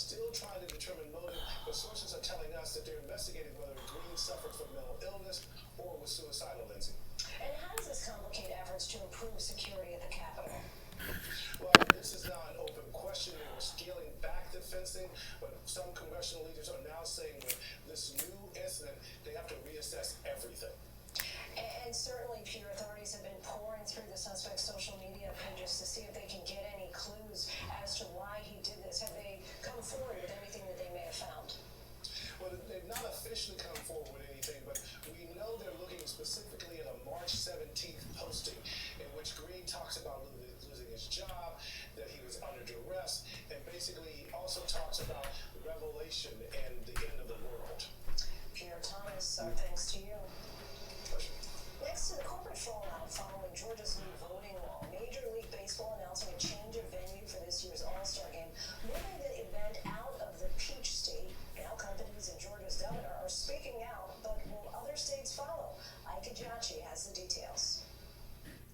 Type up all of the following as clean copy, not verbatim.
still trying to determine motive, but sources are telling us that they're investigating whether Green suffered from mental illness or was suicidal, Lindsay. And how does this complicate efforts to improve security at the Capitol? Well, this is now an open question. They were scaling back the fencing, but some congressional leaders are now saying with this new incident, they have to reassess everything. And certainly, Peter, authorities have been pouring through the suspect's social media pages to see if they can get any clues as to why he did this. Have they come forward with anything that they may have found? Well, they've not officially come forward with anything, but we know they're looking specifically at a March 17th posting in which Green talks about losing his job, that he was under duress, and basically he also talks about revelation and the end of the world. Pierre Thomas, our thanks to you. Pleasure. Next to the corporate fallout following Georgia's new voting law, Major League Baseball announcing a change of venue for this year's All-Star Game, moving the event out of the Peach State. Now companies and Georgia's governor are speaking out, but will other states follow? Ike Ejiachi has the details.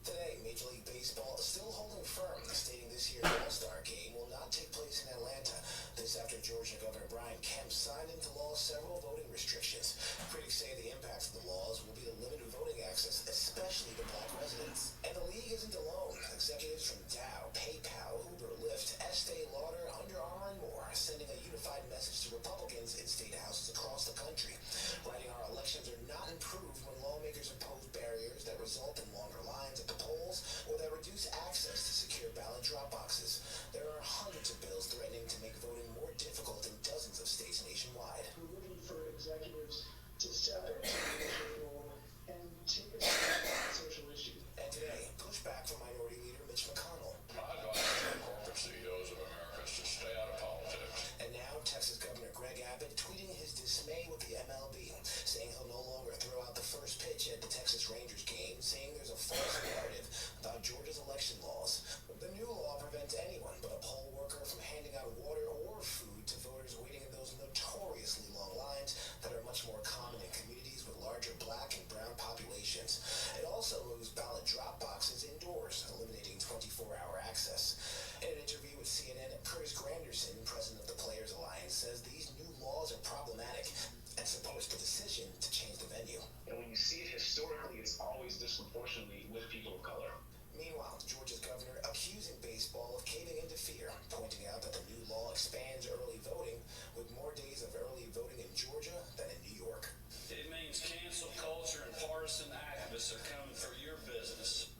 Today, Major League Baseball is still holding firm, stating this year's All-Star Game will not take place in Atlanta. This after Georgia Governor Brian Kemp signed into law several voting restrictions. Critics say the impact of the laws will be to limit voting access, especially to black residents. And the league isn't alone. Executives from Dow, PayPal, Uber, Lyft, Estee Lauder, Under Armour, and more are sending a unified message to Republicans in state houses across the country, writing our elections are not improved when lawmakers impose barriers that result in longer lines at the polls or that reduce access to secure ballot drop boxes. There are hundreds of bills threatening to make voting more difficult in dozens of states nationwide. We're looking for executives to step into the role and take a stand on social issues. And today, pushback from Minority Leader Mitch McConnell. My advice to corporate CEOs of America is to stay out of politics. And now, Texas Governor Greg Abbott tweeting his dismay with the MLB, saying he'll no longer throw out the first pitch at the Texas Rangers game, saying there's a false narrative about Georgia's election laws. The new law prevents anyone but a poll worker from handing out water or food to voters waiting in those notoriously long lines that are much more common in communities with larger black and brown populations. It also moves ballot drop boxes indoors, eliminating 24-hour access. In an interview with CNN, Curtis Granderson, president of the Players Alliance, says these new laws are problematic and supports the decision to change the venue. And when you see it historically, it's always disproportionately with people of color. Meanwhile, Georgia's governor accusing baseball of caving into fear, pointing out that the new law expands early voting, with more days of early voting in Georgia than in New York. It means cancel culture and partisan activists are coming for your business.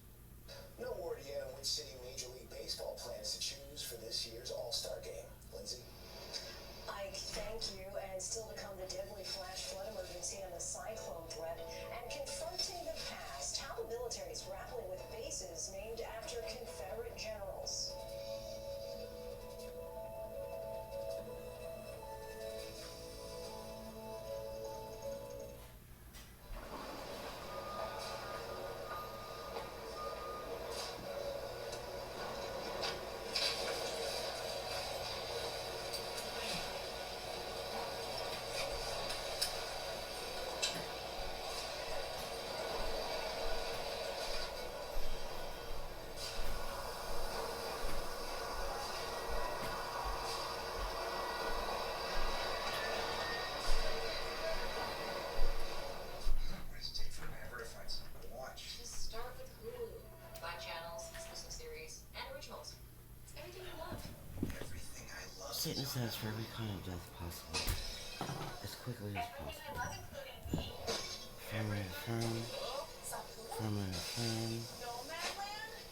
No word yet on which city Major League Baseball plans to choose for this year's All-Star Game. Lindsay? Ike, thank you. And still to come, the deadly flash flood emergency and the cyclone threat. And confronting the past, how the military is grappling with bases named after Confederate generals. Satan says for every kind of death possible, as quickly as possible. Firm and affirm,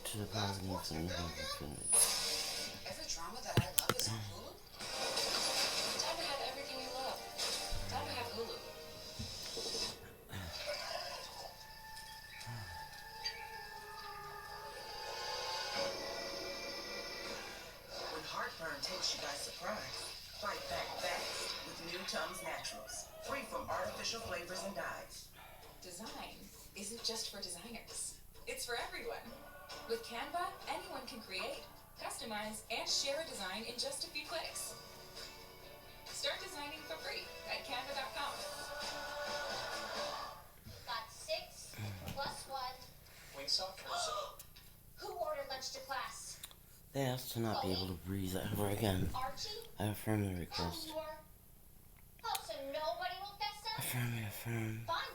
to the providence and love of infinity. Every drama that I love is on Hulu? Time to have everything you love. Time to have Hulu. When heartburn takes you by surprise, fight back fast with new Tums Naturals. Free from artificial flavors and dyes. Design isn't just for designers. It's for everyone. With Canva, anyone can create, customize, and share a design in just a few clicks. Start designing for free at canva.com. Got 6 plus 1. Wingstop? Who ordered lunch to class? They asked to not be able to breathe ever again. I affirm the request. So nobody will fess up? Affirm. Fine.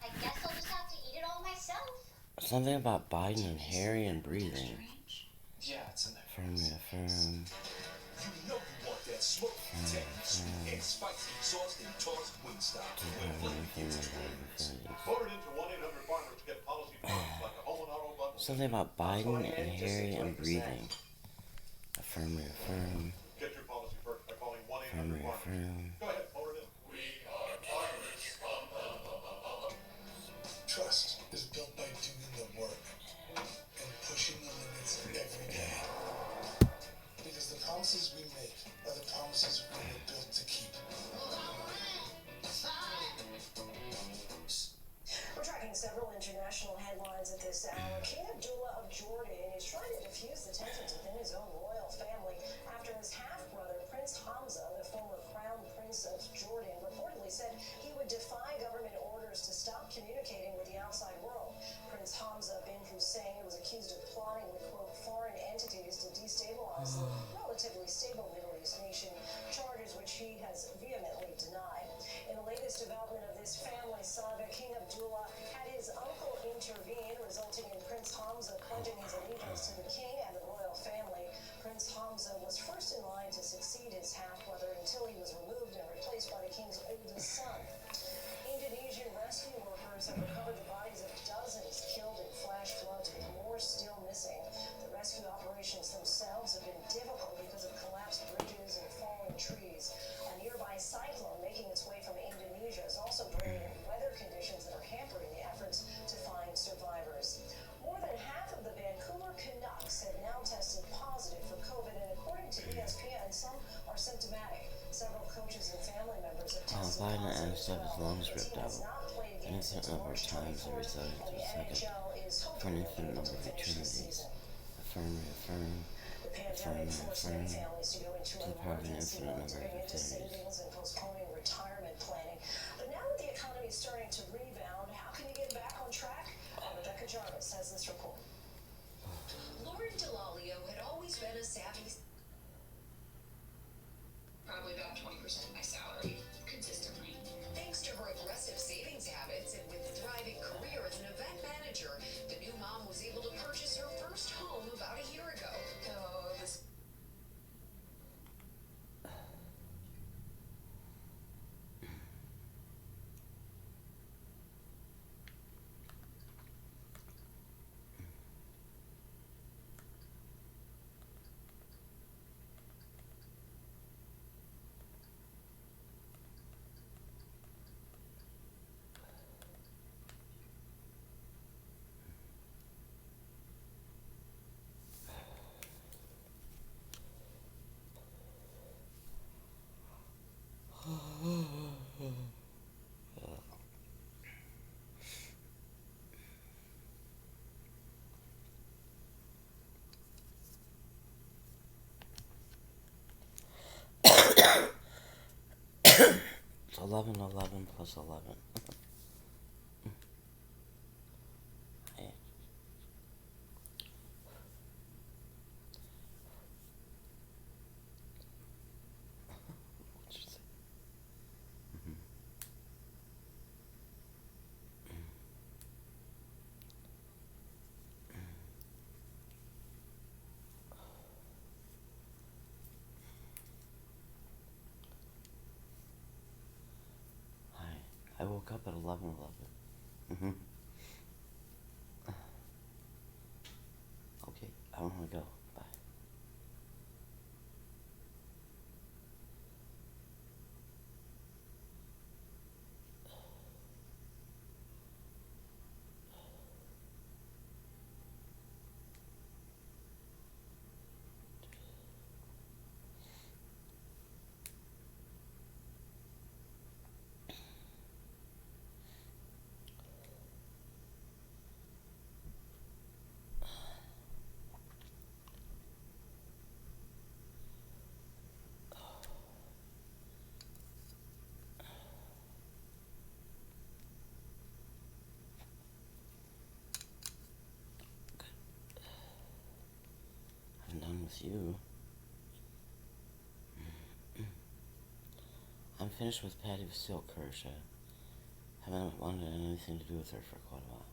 I guess I'll just have to eat it all myself. Something about Biden and Harry and breathing. Yeah, it's in there. Affirm. You know you want that smoke, sweet and spicy sauce and tossed Wingstop. Voted into 1-800-FARMER to get policy products like a home and auto bundle. Something about Biden and Harry and breathing. Affirm. Get your policy perks by calling 1-800-FARMER. Go ahead, vote it in. Trust is built by doing the work and pushing the limits every day. Because the promises we make are the promises we were built to keep. We're tracking several international headlines at this hour. King Abdullah of Jordan is trying to diffuse the tensions within his own royal family after his half-brother, Prince Hamza, the former crown prince of Jordan, reportedly said he would defy government orders to stop communicating with the outside world. Prince Hamza bin Hussein was accused of plotting with, quote, foreign entities to destabilize the relatively stable Middle East nation, charges which he has vehemently denied. In the latest development of this family saga, King Abdullah had his uncle intervene, resulting in Prince Hamza pledging his allegiance to the king and the royal family. Prince Hamza was first in line to succeed his half-brother until he was removed and replaced by the king's oldest son. Indonesian rescue workers have recovered the bodies of dozens killed in flash floods, with more still missing. The rescue operations themselves have been difficult because of collapsed bridges and fallen trees. A nearby cyclone making its way from Indonesia is also bringing in weather conditions that are hampering the efforts to find survivors. More than half of the Vancouver Canucks have now tested positive for COVID, and according to ESPN, some are symptomatic. Several coaches and family members have tested Biden positive and as stuff well. his lungs The ripped team has out. not played An games since infinite number of March times they 24th, resorted and to the second NHL is for hoping an they'll be infinite able number to of finish the eternities. season. Affirm. The pandemic forced many families to go into to the power of an emergency infinite mode, number of turning into infinities. savings and postponing retirement planning. But now that the economy is starting to rebound, how can you get back on track? Rebecca Jarvis has this report. Lauren Delalio had always been a savvy. Probably about 20% of my salary, consistently. Thanks to her aggressive savings habits and with a thriving career as an event manager, the new mom was able to purchase her first home about a year ago. Oh, this. It's 11 plus 11. Hey. What'd you say? Hi. I woke up at 11:11. Okay, I want to go. Bye. with you. I'm finished with Patty Vasil-Kirsch. I haven't wanted anything to do with her for quite a while.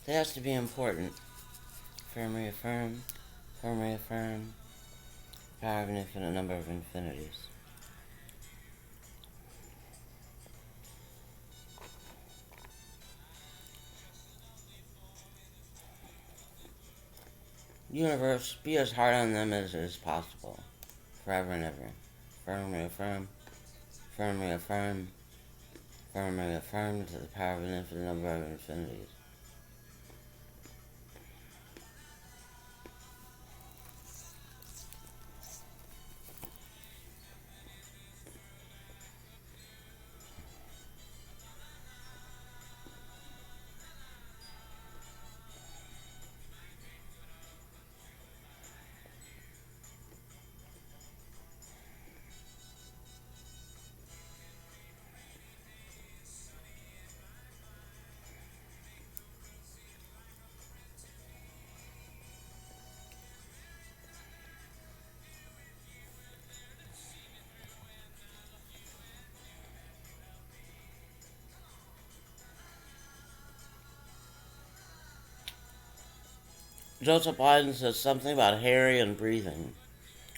It has to be important. Affirm, reaffirm, affirm, reaffirm. Power of an infinite number of infinities. Universe, be as hard on them as is possible. Forever and ever. Affirm, reaffirm, affirm, reaffirm, affirm, reaffirm to the power of an infinite number of infinities. Joseph Biden says something about Harry and breathing.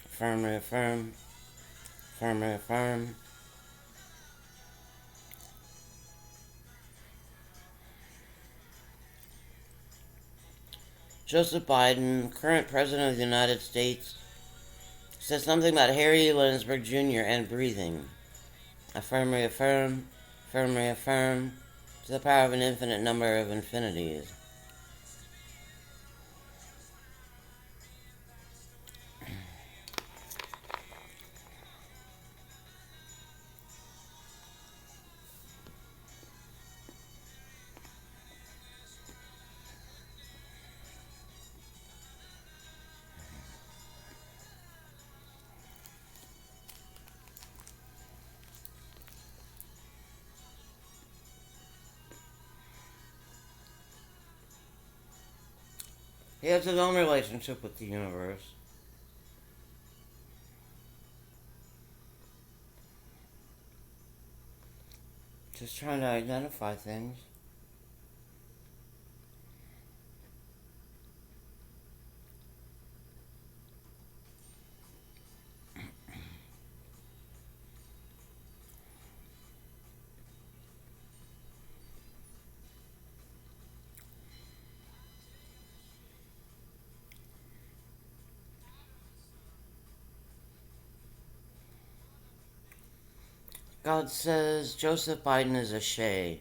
Affirm, reaffirm, affirm, reaffirm. Joseph Biden, current president of the United States, says something about Harry Lansberg Jr. and breathing. Affirm, reaffirm, affirm, reaffirm, to the power of an infinite number of infinities. He has his own relationship with the universe. Just trying to identify things. God says Joseph Biden is a Shay.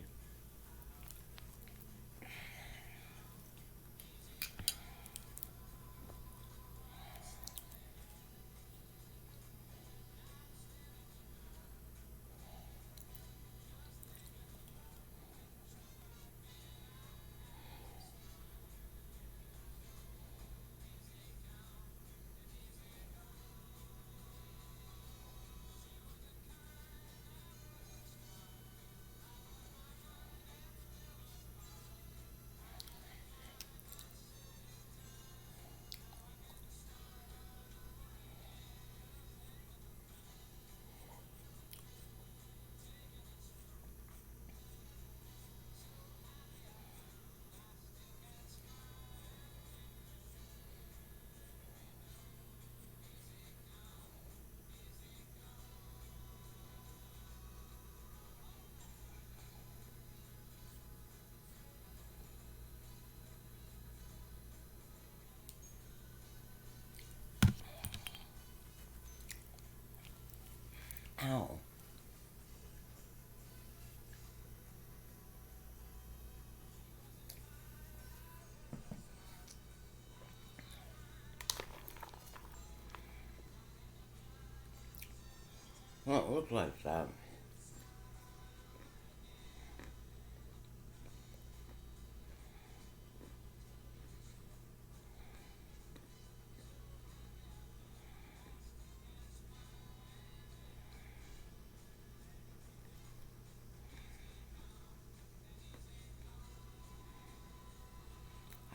Well, it looks like that.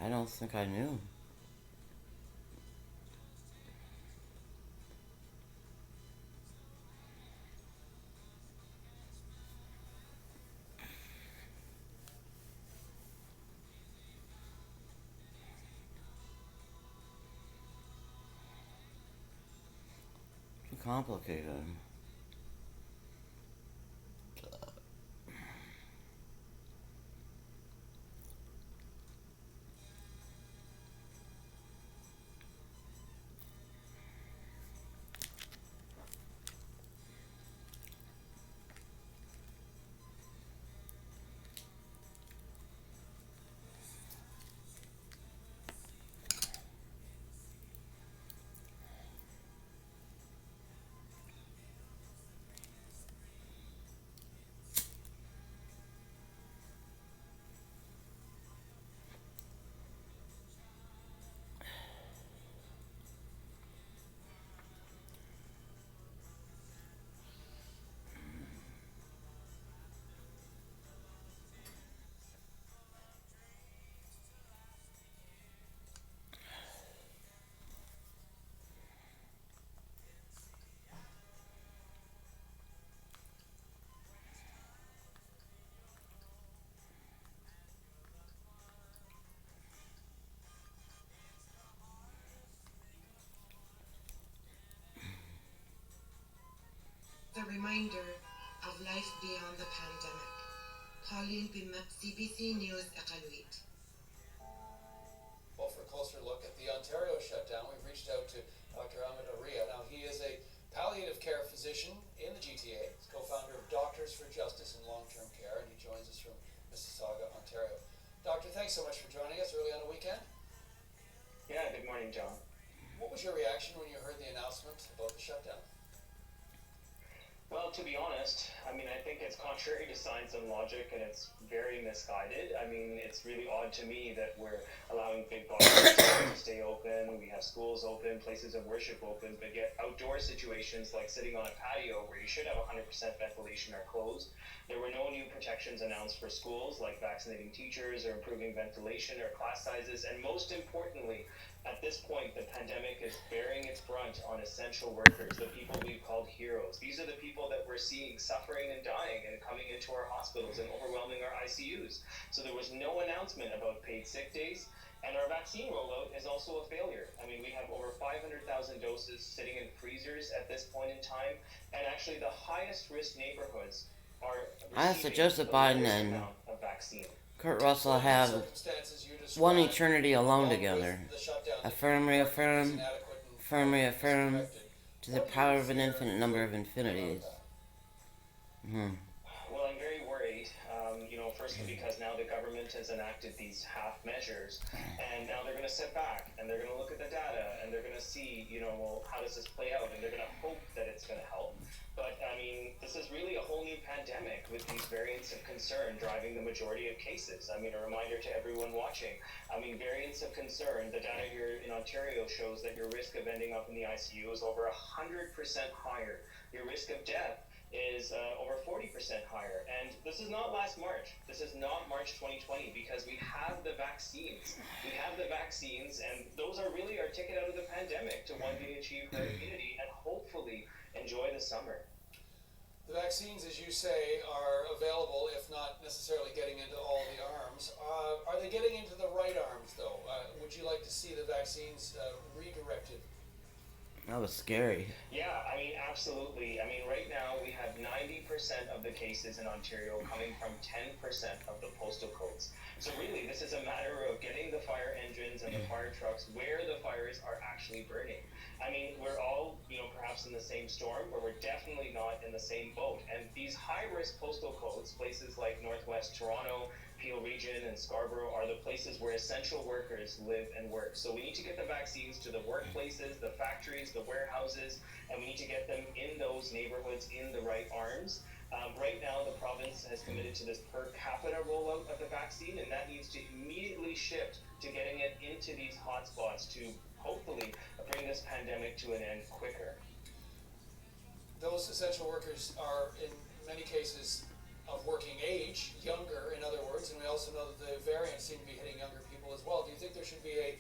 I don't think I knew. Too complicated. The reminder of life beyond the pandemic. Pauline Bimap, CBC News, Iqaluit. Well, for a closer look at the Ontario shutdown, we've reached out to Dr. Ahmed Aria. Now, he is a palliative care physician in the GTA. He's co-founder of Doctors for Justice in Long-Term Care, and he joins us from Mississauga, Ontario. Doctor, thanks so much for joining us early on the weekend. Yeah, good morning, John. What was your reaction when you heard the announcement about the shutdown? Well, to be honest, I think it's contrary to science and logic, and it's very misguided. It's really odd to me that we're allowing big box restaurants to stay open, we have schools open, places of worship open, but yet outdoor situations like sitting on a patio where you should have 100% ventilation are closed. There were no new protections announced for schools, like vaccinating teachers or improving ventilation or class sizes, and most importantly, at this point, the pandemic is bearing its brunt on essential workers, the people we've called heroes. These are the people that we're seeing suffering and dying and coming into our hospitals and overwhelming our ICUs. So there was no announcement about paid sick days, and our vaccine rollout is also a failure. We have over 500,000 doses sitting in freezers at this point in time, and actually the highest risk neighborhoods are receiving Joseph the Biden lowest and amount of vaccine. Kurt Russell have one eternity alone together. Affirm, reaffirm, affirm, reaffirm, to the power of an infinite number of infinities. Well, I'm very worried, firstly because now the government has enacted these half measures, and now they're going to sit back, and they're going to look at the data, and they're going to see, well, how does this play out, and they're going to hope that it's going to help. But, this is really a whole new pandemic with these variants of concern driving the majority of cases. A reminder to everyone watching. Variants of concern, the data here in Ontario shows that your risk of ending up in the ICU is over 100% higher. Your risk of death is over 40% higher. And this is not last March. This is not March 2020 because we have the vaccines. We have the vaccines, and those are really our ticket out of the pandemic to one day achieve herd immunity and hopefully enjoy the summer. The vaccines, as you say, are available, if not necessarily getting into all the arms. Are they getting into the right arms, though? Would you like to see the vaccines redirected? That was scary. Yeah, absolutely. Right now we have 90% of the cases in Ontario coming from 10% of the postal codes. So really, this is a matter of getting the fire engines and the fire trucks where the fires are actually burning. We're all, perhaps in the same storm, but we're definitely not in the same boat. And these high-risk postal codes, places like Northwest Toronto, Peel region and Scarborough are the places where essential workers live and work. So we need to get the vaccines to the workplaces, the factories, the warehouses, and we need to get them in those neighborhoods in the right arms. Right now, the province has committed to this per capita rollout of the vaccine, and that needs to immediately shift to getting it into these hotspots to hopefully bring this pandemic to an end quicker. Those essential workers are, in many cases, of working age, younger, in other words, and we also know that the variants seem to be hitting younger people as well. Do you think there should be a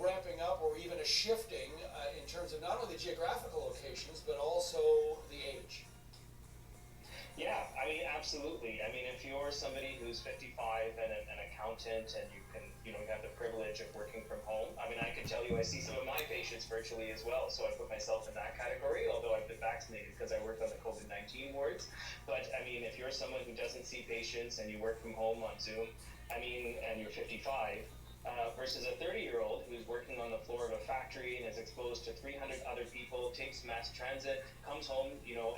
ramping up or even a shifting in terms of not only the geographical locations, but also the age? Yeah, I mean, absolutely. I mean, if you're somebody who's 55 and an accountant and you can, you have the privilege of working from home, I mean, I can tell you I see some of my patients virtually as well, so I put myself in that category, although I've been vaccinated because I work on the COVID-19 wards. But, I mean, if you're someone who doesn't see patients and you work from home on Zoom, I mean, and you're 55, versus a 30-year-old who's working on the floor of a factory and is exposed to 300 other people, takes mass transit, comes home,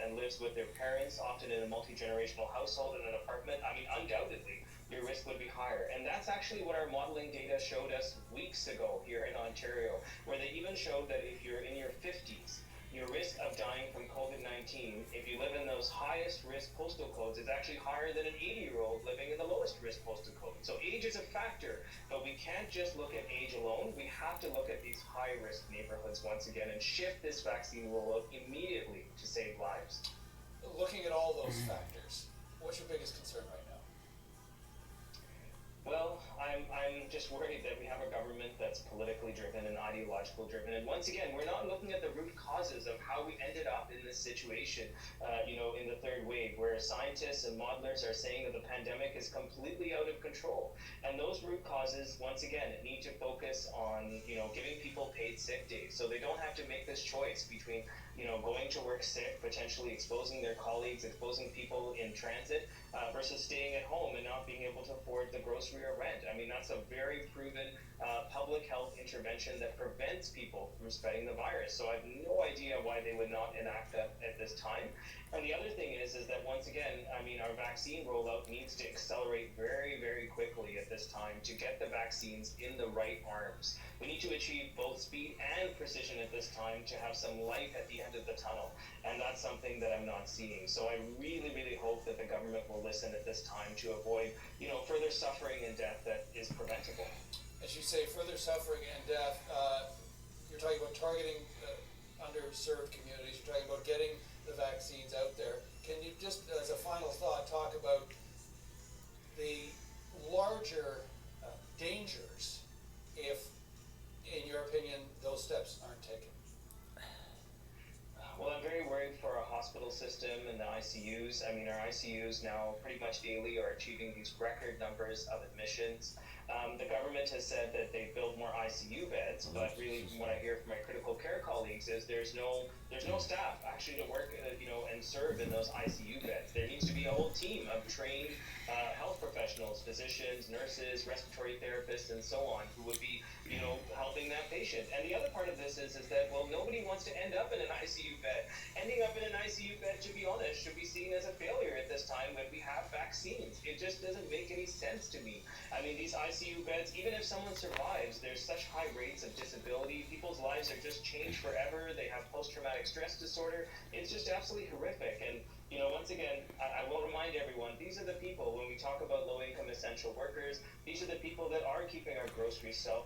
and lives with their parents, often in a multi-generational household in an apartment, I mean, undoubtedly, your risk would be higher. And that's actually what our modeling data showed us weeks ago here in Ontario, where they even showed that if you're in your 50s, your risk of dying from COVID-19, if you live in those highest risk postal codes, is actually higher than an 80-year-old living in the lowest risk postal code. So age is a factor, but we can't just look at age alone. We have to look at these high-risk neighborhoods once again and shift this vaccine rollout immediately to save lives. Looking at all those factors, what's your biggest concern right now? Well, I'm just worried that we have a government that's politically driven and ideological driven. And once again, we're not looking at the root causes of how we ended up in this situation, in the third wave, where scientists and modelers are saying that the pandemic is completely out of control. And those root causes, once again, need to focus on, giving people paid sick days. So they don't have to make this choice between, going to work sick, potentially exposing their colleagues, exposing people in transit, versus staying at home and not being able to afford the grocery or rent. I mean, that's a very proven public health intervention that prevents people from spreading the virus. So I have no idea why they would not enact that at this time. And the other thing is that once again, I mean, our vaccine rollout needs to accelerate very, very quickly at this time to get the vaccines in the right arms. We need to achieve both speed and precision at this time to have some light at the end of the tunnel. And that's something that I'm not seeing. So I really, really hope that the government will listen at this time to avoid, further suffering and death that is preventable. As you say, further suffering and death, you're talking about targeting underserved communities, you're talking about getting the vaccines out there. Can you just, as a final thought, talk about the larger dangers if, in your opinion, those steps aren't taken? Well, I'm very worried for our hospital system and the ICUs. I mean, our ICUs now pretty much daily are achieving these record numbers of admissions. The government has said that they build more ICU beds, but really from what I hear from my critical care colleagues is there's no staff actually to work, and serve in those ICU beds. There needs to be a whole team of trained health professionals, physicians, nurses, respiratory therapists, and so on, who would be, helping that patient. And the other part of this is that, well, nobody wants to end up in an ICU bed. Ending up in an ICU bed, to be honest, should be seen as a failure at this time when we have vaccines. It just doesn't make any sense to me. I mean, these ICU beds, even if someone survives, there's such high rates of disability. People's lives are just changed forever. They have post-traumatic stress disorder. It's just absolutely horrific. And, once again, I will remind everyone, these are the people, when we talk about low-income essential workers, these are the people that are keeping our grocery shelves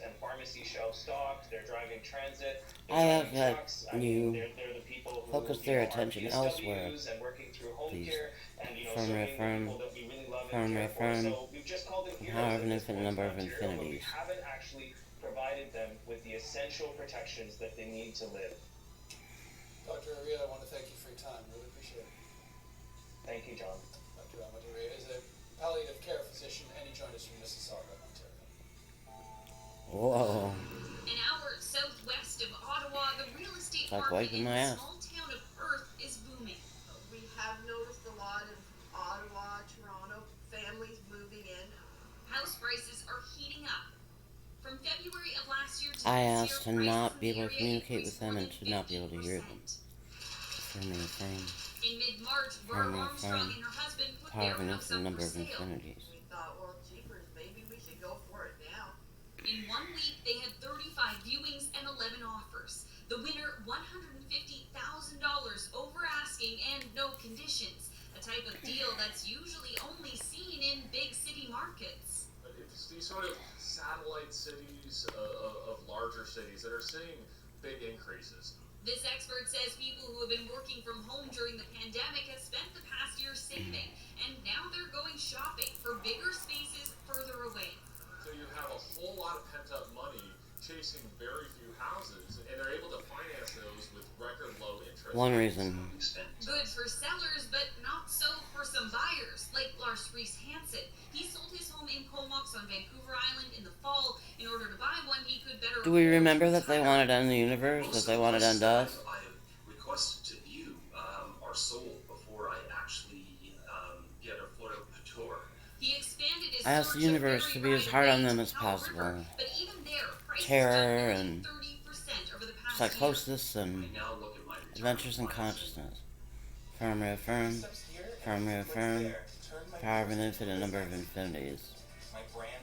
and pharmacy shelves stocked. They're driving transit. I have had trucks. you they're the people who, focus their attention are elsewhere. and working through home Please. care and, Affirm, people that we really love and care for. So we've just called them heroes however at this infinite point number in of Ontario, but we infinities. haven't actually provided them with the essential protections that they need to live. Dr. Aria, I want to thank you for your time. Really appreciate it. Thank you, John. Dr. Ahmed Aria is a palliative care physician, and he joined us from Mississauga, Ontario. Whoa. An hour southwest of Ottawa, the real estate Like market wiping in my the ass. small town of Perth is booming. We have noticed a lot of Ottawa, Toronto families moving in. House prices are heating up. From February of last year to I this year, asked to prices not in be the able to area communicate with increased them more and than to not be able to hear 50%. them. Affirm. In mid-March, Barb Armstrong and her husband put Power their of an house infinite up number for of sale. infinities. We thought, well, jeepers, maybe we should go for it now. In 1 week, they had 35 viewings and 11 offers. The winner, $150,000 over asking and no conditions. A type of deal that's usually only seen in big city markets. But it's these sort of satellite cities of larger cities that are seeing big increases. This expert says people who have been working from home during the pandemic have spent the past year saving, and now they're going shopping for bigger spaces further away. So you have a whole lot of pent-up money chasing very few houses, and they're able to finance those with record low interest. One reason. Good for sellers, but not so for some buyers, like Lars Reese Hansen. He sold his home in Comox on Vancouver Island in the fall. In order to buy one, he could better... Do we remember that they wanted to end the universe? That they wanted to end us? I requested to view are sold before I actually get a foot of the tour. He expanded his I asked the universe to be as hard on them as possible. But even there, Terror and 30% over the past psychosis and adventures in consciousness. Affirm, reaffirm. Affirm, reaffirm. Power of an infinite number of infinities. My brand